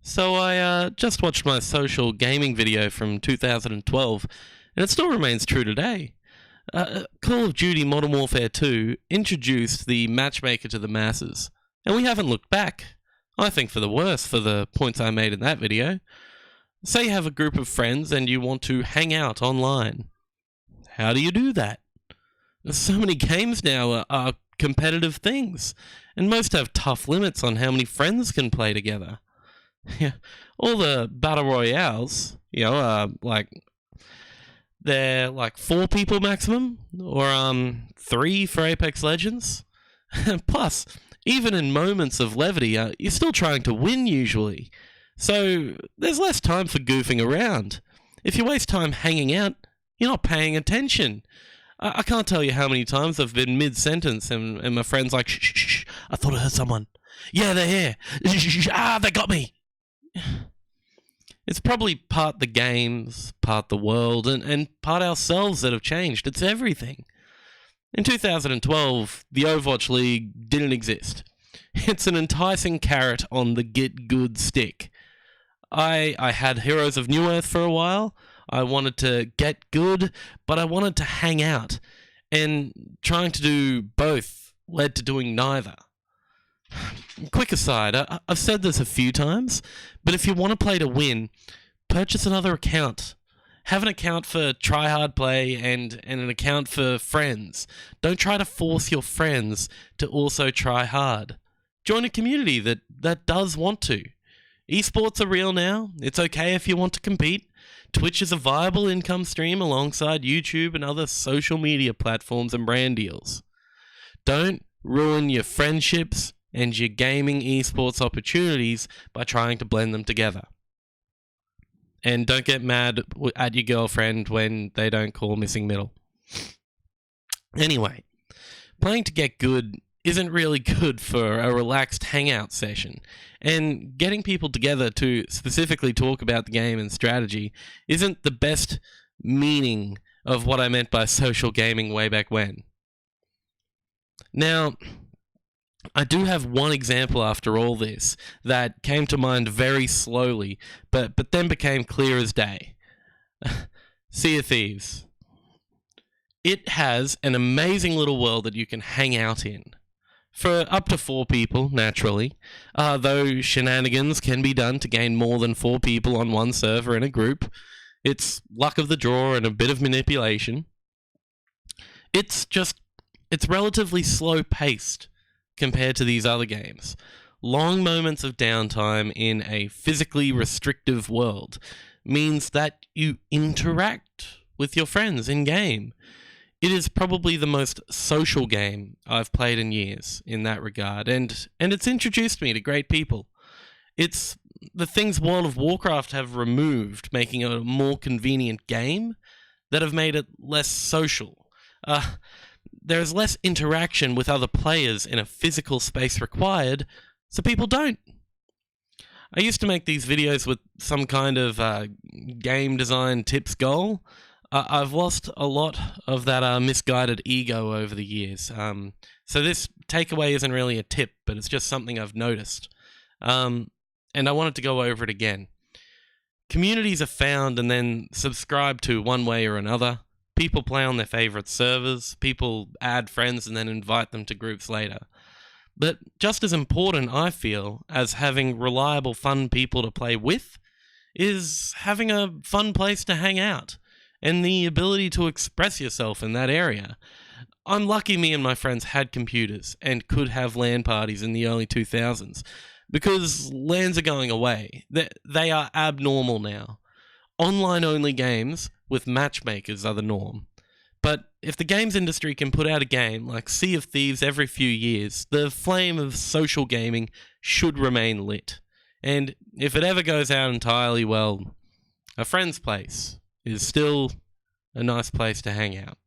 So I just watched my social gaming video from 2012, and it still remains true today. Call of Duty Modern Warfare 2 introduced the matchmaker to the masses, and we haven't looked back. I think for the worse for the points I made in that video. Say you have a group of friends and you want to hang out online. How do you do that? So many games now are competitive things, and most have tough limits on how many friends can play together. Yeah, all the battle royales, they're like 4 people maximum, or 3 for Apex Legends. Plus, even in moments of levity, you're still trying to win usually. So there's less time for goofing around. If you waste time hanging out, you're not paying attention. I can't tell you how many times I've been mid-sentence and my friend's like, shh, shh, shh, I thought I heard someone. Yeah, they're here. They got me. It's probably part the games, part the world, and part ourselves that have changed. It's everything. In 2012, the Overwatch League didn't exist. It's an enticing carrot on the get good stick. I had Heroes of New Earth for a while. I wanted to get good, but I wanted to hang out. And trying to do both led to doing neither. Quick aside, I've said this a few times, but if you want to play to win, purchase another account. Have an account for try-hard play and an account for friends. Don't try to force your friends to also try hard. Join a community that does want to. Esports are real now. It's okay if you want to compete. Twitch is a viable income stream alongside YouTube and other social media platforms and brand deals. Don't ruin your friendships and your gaming esports opportunities by trying to blend them together. And don't get mad at your girlfriend when they don't call missing middle. Anyway, playing to get good isn't really good for a relaxed hangout session, and getting people together to specifically talk about the game and strategy isn't the best meaning of what I meant by social gaming way back when. Now, I do have one example after all this that came to mind very slowly, but then became clear as day. Sea of Thieves. It has an amazing little world that you can hang out in. For up to 4 people, naturally, though shenanigans can be done to gain more than 4 people on one server in a group. It's luck of the draw and a bit of manipulation. It's relatively slow-paced compared to these other games. Long moments of downtime in a physically restrictive world means that you interact with your friends in-game. It is probably the most social game I've played in years in that regard, and it's introduced me to great people. It's the things World of Warcraft have removed, making it a more convenient game, that have made it less social. There is less interaction with other players in a physical space required, so people don't. I used to make these videos with some kind of game design tips goal. I've lost a lot of that misguided ego over the years. So this takeaway isn't really a tip, but it's just something I've noticed. And I wanted to go over it again. Communities are found and then subscribed to one way or another. People play on their favorite servers. People add friends and then invite them to groups later. But just as important, I feel, as having reliable, fun people to play with, is having a fun place to hang out and the ability to express yourself in that area. I'm lucky me and my friends had computers and could have LAN parties in the early 2000s, because LANs are going away. They are abnormal now. Online-only games with matchmakers are the norm. But if the games industry can put out a game like Sea of Thieves every few years, the flame of social gaming should remain lit. And if it ever goes out entirely, well, a friend's place is still a nice place to hang out.